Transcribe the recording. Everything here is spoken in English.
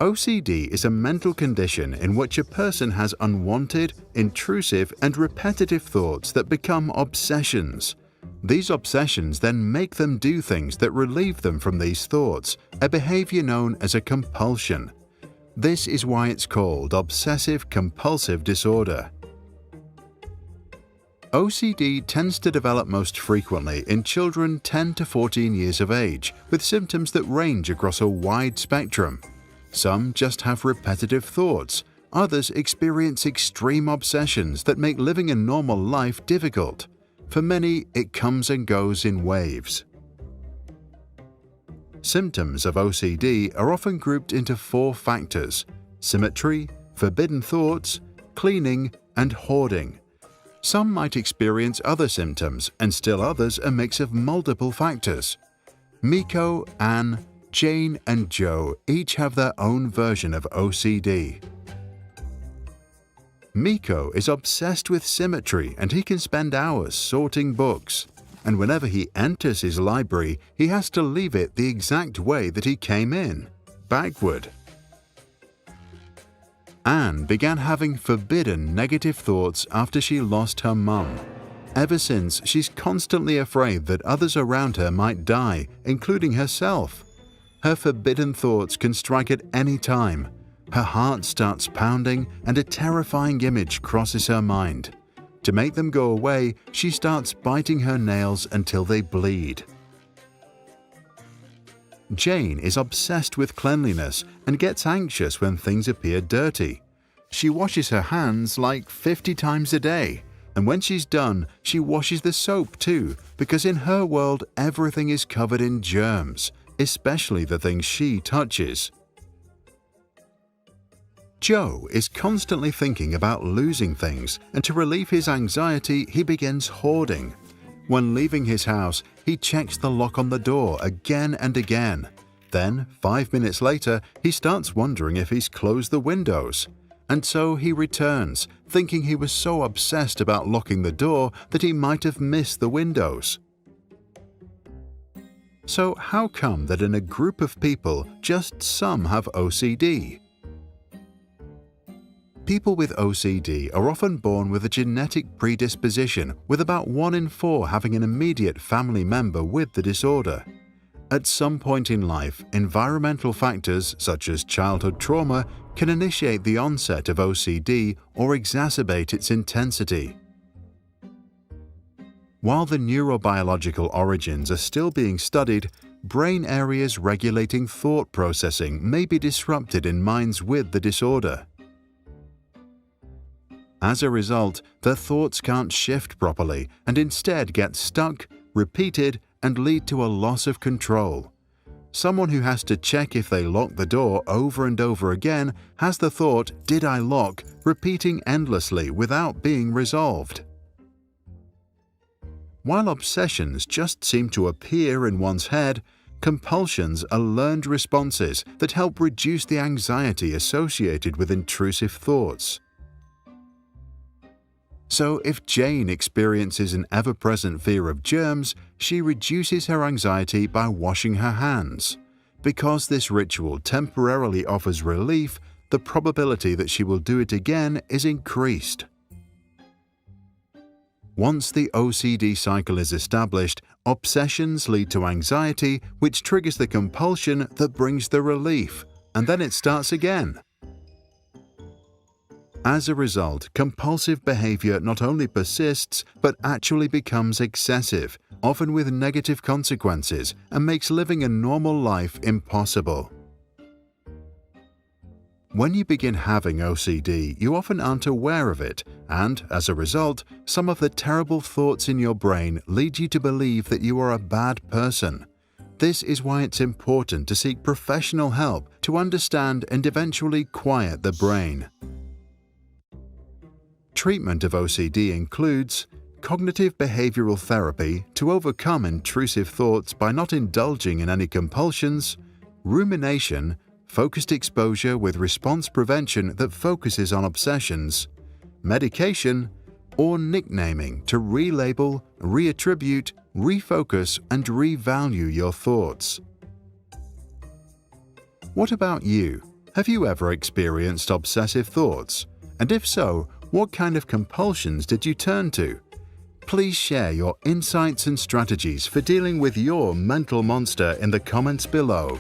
OCD is a mental condition in which a person has unwanted, intrusive, and repetitive thoughts that become obsessions. These obsessions then make them do things that relieve them from these thoughts, a behavior known as a compulsion. This is why it's called obsessive-compulsive disorder. OCD tends to develop most frequently in children 10 to 14 years of age, with symptoms that range across a wide spectrum. Some just have repetitive thoughts, others experience extreme obsessions that make living a normal life difficult. For many, it comes and goes in waves. Symptoms of OCD are often grouped into 4 factors: symmetry, forbidden thoughts, cleaning, and hoarding. Some might experience other symptoms, and still others a mix of multiple factors. Miko, Anne, Jane, and Joe each have their own version of OCD. Miko is obsessed with symmetry, and he can spend hours sorting books. And whenever he enters his library, he has to leave it the exact way that he came in, backward. Anne began having forbidden negative thoughts after she lost her mum. Ever since, she's constantly afraid that others around her might die, including herself. Her forbidden thoughts can strike at any time. Her heart starts pounding and a terrifying image crosses her mind. To make them go away, she starts biting her nails until they bleed. Jane is obsessed with cleanliness and gets anxious when things appear dirty. She washes her hands like 50 times a day, and when she's done, she washes the soap too, because in her world everything is covered in germs, especially the things she touches. Joe is constantly thinking about losing things, and to relieve his anxiety, he begins hoarding. When leaving his house, he checks the lock on the door again and again. Then, 5 minutes later, he starts wondering if he's closed the windows. And so he returns, thinking he was so obsessed about locking the door that he might have missed the windows. So how come that in a group of people, just some have OCD? People with OCD are often born with a genetic predisposition, with about 1 in 4 having an immediate family member with the disorder. At some point in life, environmental factors such as childhood trauma can initiate the onset of OCD or exacerbate its intensity. While the neurobiological origins are still being studied, brain areas regulating thought processing may be disrupted in minds with the disorder. As a result, their thoughts can't shift properly and instead get stuck, repeated, and lead to a loss of control. Someone who has to check if they lock the door over and over again has the thought, "Did I lock?" repeating endlessly without being resolved. While obsessions just seem to appear in one's head, compulsions are learned responses that help reduce the anxiety associated with intrusive thoughts. So if Jane experiences an ever-present fear of germs, she reduces her anxiety by washing her hands. Because this ritual temporarily offers relief, the probability that she will do it again is increased. Once the OCD cycle is established, obsessions lead to anxiety, which triggers the compulsion that brings the relief, and then it starts again. As a result, compulsive behavior not only persists, but actually becomes excessive, often with negative consequences, and makes living a normal life impossible. When you begin having OCD, you often aren't aware of it, and, as a result, some of the terrible thoughts in your brain lead you to believe that you are a bad person. This is why it's important to seek professional help to understand and eventually quiet the brain. Treatment of OCD includes cognitive behavioral therapy to overcome intrusive thoughts by not indulging in any compulsions, rumination, focused exposure with response prevention that focuses on obsessions, medication, or nicknaming to relabel, reattribute, refocus, and revalue your thoughts. What about you? Have you ever experienced obsessive thoughts? And if so, what kind of compulsions did you turn to? Please share your insights and strategies for dealing with your mental monster in the comments below.